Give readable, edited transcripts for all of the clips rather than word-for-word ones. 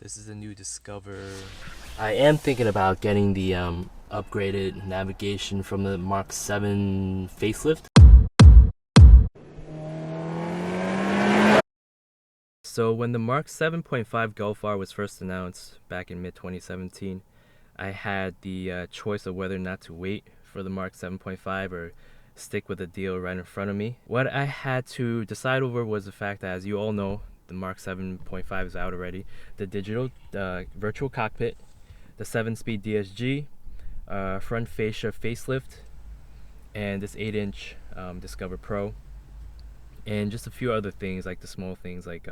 This is a new Discover. I am thinking about getting the upgraded navigation from the Mark 7 facelift. So when the Mark 7.5 Golf R was first announced back in mid-2017, I had the choice of whether or not to wait for the Mark 7.5 or stick with the deal right in front of me. What I had to decide over was the fact that, as you all know, the Mark 7.5 is out already. The digital virtual cockpit, the 7-speed DSG, front fascia facelift, and this 8-inch Discover Pro, and just a few other things like the small things like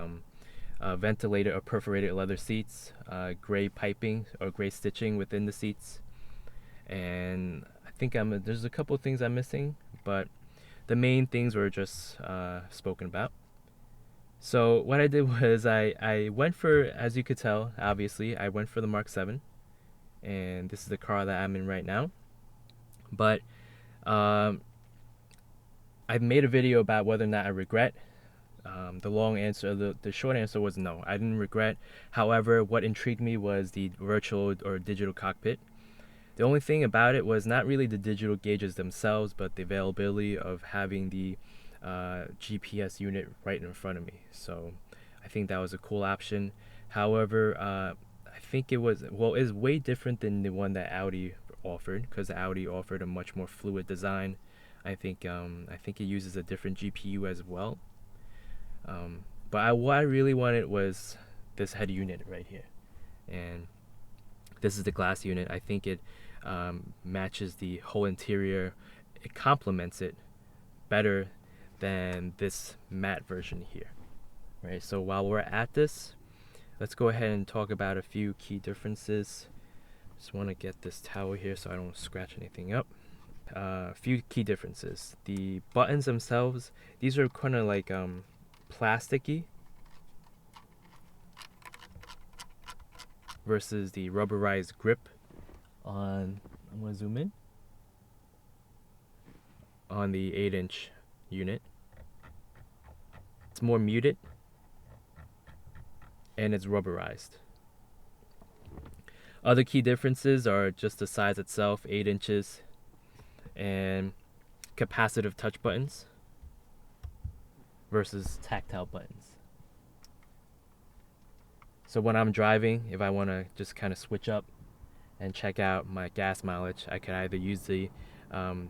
ventilated or perforated leather seats, gray piping or gray stitching within the seats, and I think there's a couple of things I'm missing, but the main things were just spoken about. So what I did was I went for, as you could tell, obviously, I went for the Mark 7, and this is the car that I'm in right now. But I made a video about whether or not I regret. The short answer was no, I didn't regret. However, what intrigued me was the virtual or digital cockpit. The only thing about it was not really the digital gauges themselves, but the availability of having the GPS unit right in front of me. So I think that was a cool option. However, I think it is way different than the one that Audi offered, because Audi offered a much more fluid design. I think it uses a different GPU as well. But what I really wanted was this head unit right here, and this is the glass unit. I think it matches the whole interior. It complements it better than this matte version here, right? So while we're at this, let's go ahead and talk about a few key differences. Just want to get this towel here so I don't scratch anything up. A few key differences. The buttons themselves, these are kind of like plasticky versus the rubberized grip on, I'm going to zoom in, on the 8-inch unit. It's more muted and it's rubberized. Other key differences are just the size itself, 8 inches, and capacitive touch buttons versus tactile buttons. So when I'm driving, if I want to just kind of switch up and check out my gas mileage, I could either use the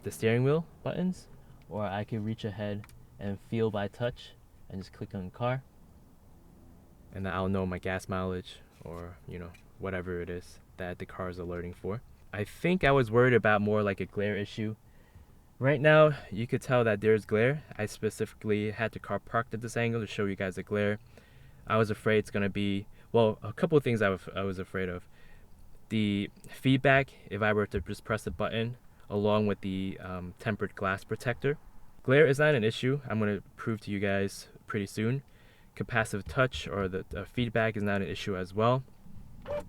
steering wheel buttons, or I could reach ahead and feel by touch and just click on car, and then I'll know my gas mileage, or whatever it is that the car is alerting for. I think I was worried about more like a glare issue. Right now you could tell that there's glare. I specifically had the car parked at this angle to show you guys the glare. I was afraid it's gonna be, well, a couple of things I was afraid of. The feedback if I were to just press the button, along with the tempered glass protector. Glare is not an issue. I'm going to prove to you guys pretty soon. Capacitive touch or the feedback is not an issue as well. A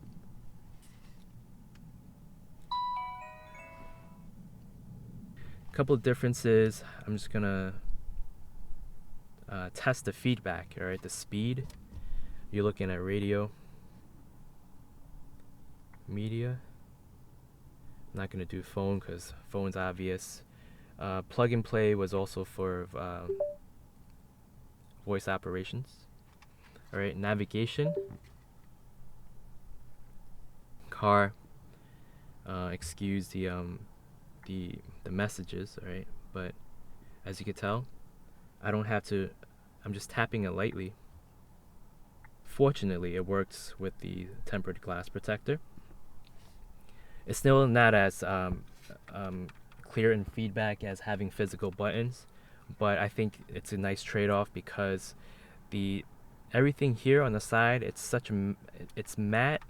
couple of differences. I'm just going to test the feedback, all right? The speed. You're looking at radio, media. I'm not going to do phone because phone's obvious. Plug and play was also for voice operations. All right, navigation, car. Excuse the messages. All right, but as you can tell, I don't have to. I'm just tapping it lightly. Fortunately, it works with the tempered glass protector. It's still not as clear in feedback as having physical buttons, but I think it's a nice trade-off because everything here on the side, it's matte.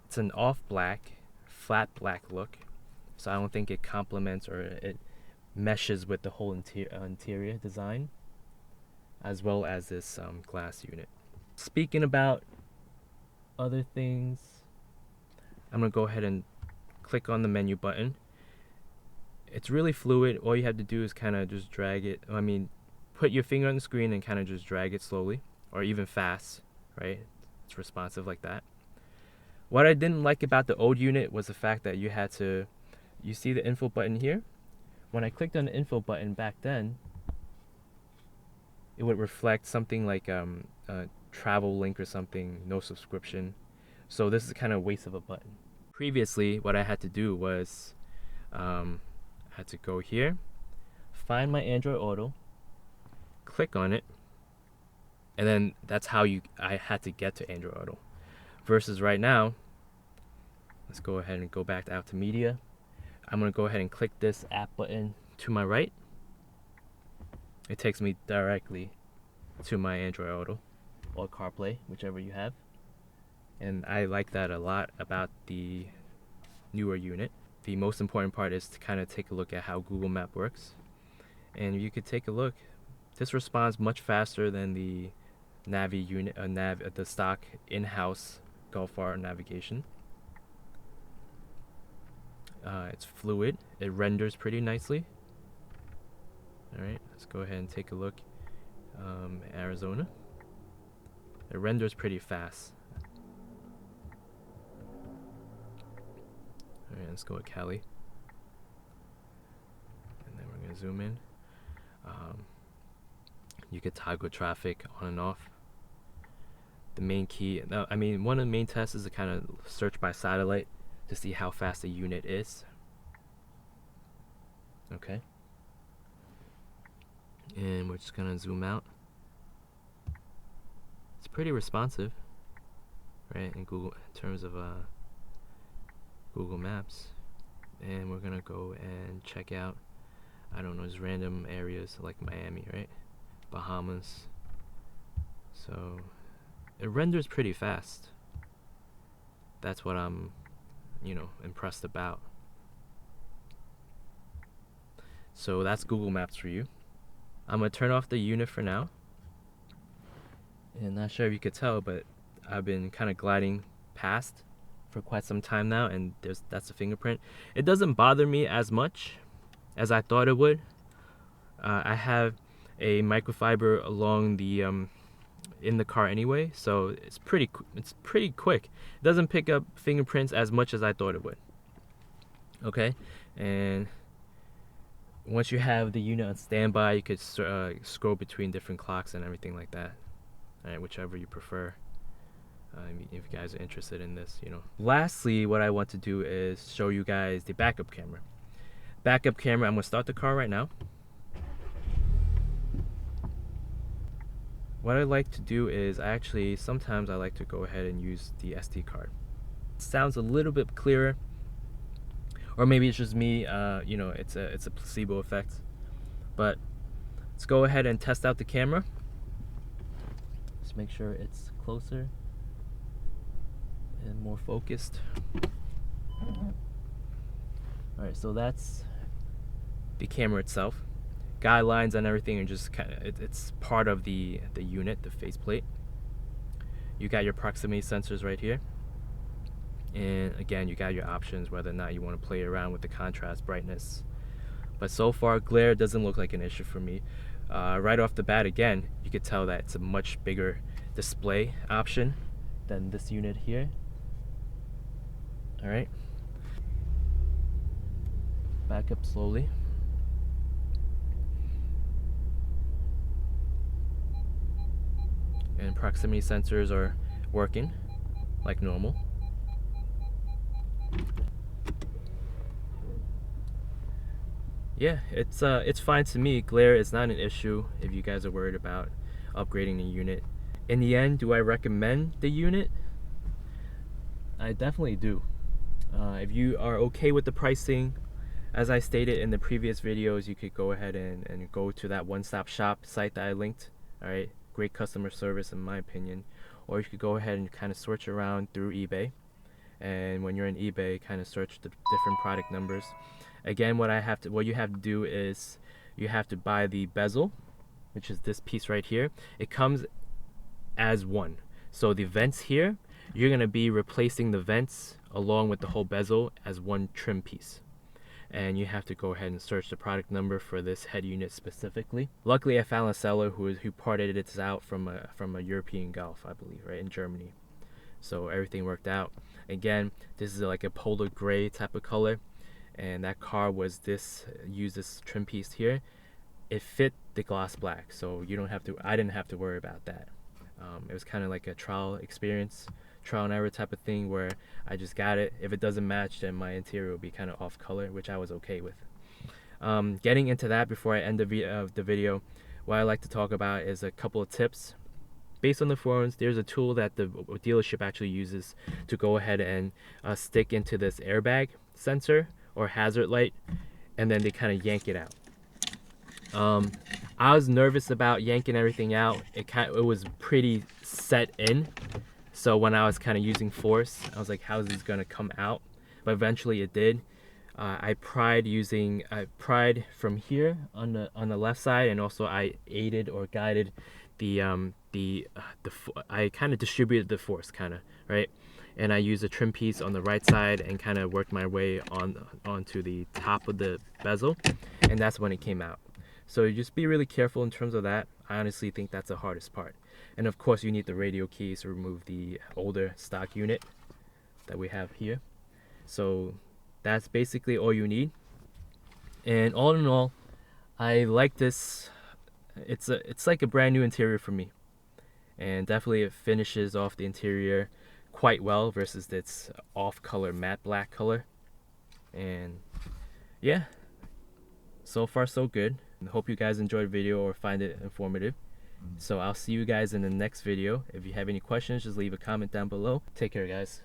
It's an off black, flat black look, so I don't think it complements or it meshes with the whole interior design, as well as this glass unit. Speaking about other things, I'm gonna go ahead and click on the menu button. It's really fluid. All you have to do is kind of just drag it. Put your finger on the screen and kind of just drag it slowly, or even fast, right? It's responsive like that. What I didn't like about the old unit was the fact that you had to, you see the info button here? When I clicked on the info button back then, it would reflect something like a travel link or something, no subscription. So this is kind of a waste of a button. Previously, what I had to do was I had to go here, find my Android Auto, click on it, and then that's how I had to get to Android Auto. Versus right now, let's go ahead and go back out to media. I'm gonna go ahead and click this app button to my right. It takes me directly to my Android Auto or CarPlay, whichever you have. And I like that a lot about the newer unit. The most important part is to kind of take a look at how Google Map works. And you could take a look. This responds much faster than the Navi unit, the stock in-house Golf R navigation. It's fluid. It renders pretty nicely. All right, let's go ahead and take a look. Arizona. It renders pretty fast. All right, let's go with Cali. And then we're gonna zoom in. You could toggle traffic on and off. The main key, I mean, one of the main tests is to kind of search by satellite to see how fast the unit is. Okay. And we're just gonna zoom out. It's pretty responsive, right? In terms of Google Maps. And we're gonna go and check out, I don't know, just random areas like Miami, right? Bahamas. So it renders pretty fast. That's what I'm, impressed about. So that's Google Maps for you. I'm gonna turn off the unit for now. And not sure if you could tell, but I've been kind of gliding past for quite some time now, and that's a fingerprint. It doesn't bother me as much as I thought it would. I have a microfiber along the in the car anyway, so it's pretty quick. It doesn't pick up fingerprints as much as I thought it would. Okay, and once you have the unit on standby, you could scroll between different clocks and everything like that. All right, whichever you prefer. If you guys are interested in this, Lastly, what I want to do is show you guys the backup camera. Backup camera, I'm gonna start the car right now. What I like to do is sometimes I like to go ahead and use the SD card. It sounds a little bit clearer, or maybe it's just me, it's a placebo effect. But let's go ahead and test out the camera. Just make sure it's closer and more focused. Alright, so that's the camera itself. Guidelines and everything are just it's part of the unit, the faceplate. You got your proximity sensors right here. And again, you got your options whether or not you want to play around with the contrast, brightness. But so far, glare doesn't look like an issue for me. Right off the bat, again, you could tell that it's a much bigger display option than this unit here. All right. Back up slowly. And proximity sensors are working like normal. Yeah, it's fine to me. Glare is not an issue if you guys are worried about upgrading the unit. In the end, do I recommend the unit? I definitely do. If you are okay with the pricing, as I stated in the previous videos, you could go ahead and go to that one-stop shop site that I linked. All right, great customer service in my opinion. Or you could go ahead and kind of search around through eBay. And when you're in eBay, kind of search the different product numbers. Again, what you have to do is you have to buy the bezel, which is this piece right here. It comes as one. So the vents here, you're gonna be replacing the vents along with the whole bezel as one trim piece. And you have to go ahead and search the product number for this head unit specifically. Luckily, I found a seller who parted it out from a European Golf, I believe, right in Germany. so everything worked out. Again, this is like a polar gray type of color, and that car was used this trim piece here. It fit the gloss black, so you don't have to. I didn't have to worry about that. It was kind of like a trial and error type of thing where I just got it. If it doesn't match, then my interior will be kind of off color, which I was okay with. Getting into that before I end the video, what I like to talk about is a couple of tips. Based on the forums, there's a tool that the dealership actually uses to go ahead and stick into this airbag sensor or hazard light, and then they kind of yank it out. I was nervous about yanking everything out. It was pretty set in, so when I was kind of using force, I was like, how is this gonna come out? But eventually it did. I pried from here on the left side, and also I aided or guided I kind of distributed the force, right? And I used a trim piece on the right side and kind of worked my way onto the top of the bezel, and that's when it came out. So just be really careful in terms of that. I honestly think that's the hardest part. And of course, you need the radio keys to remove the older stock unit that we have here. So that's basically all you need. And all in all, I like this. It's like a brand new interior for me, and definitely it finishes off the interior quite well versus its off-color matte black color. And yeah, so far so good. I hope you guys enjoyed the video or find it informative. So I'll see you guys in the next video. If you have any questions, just leave a comment down below. Take care, guys.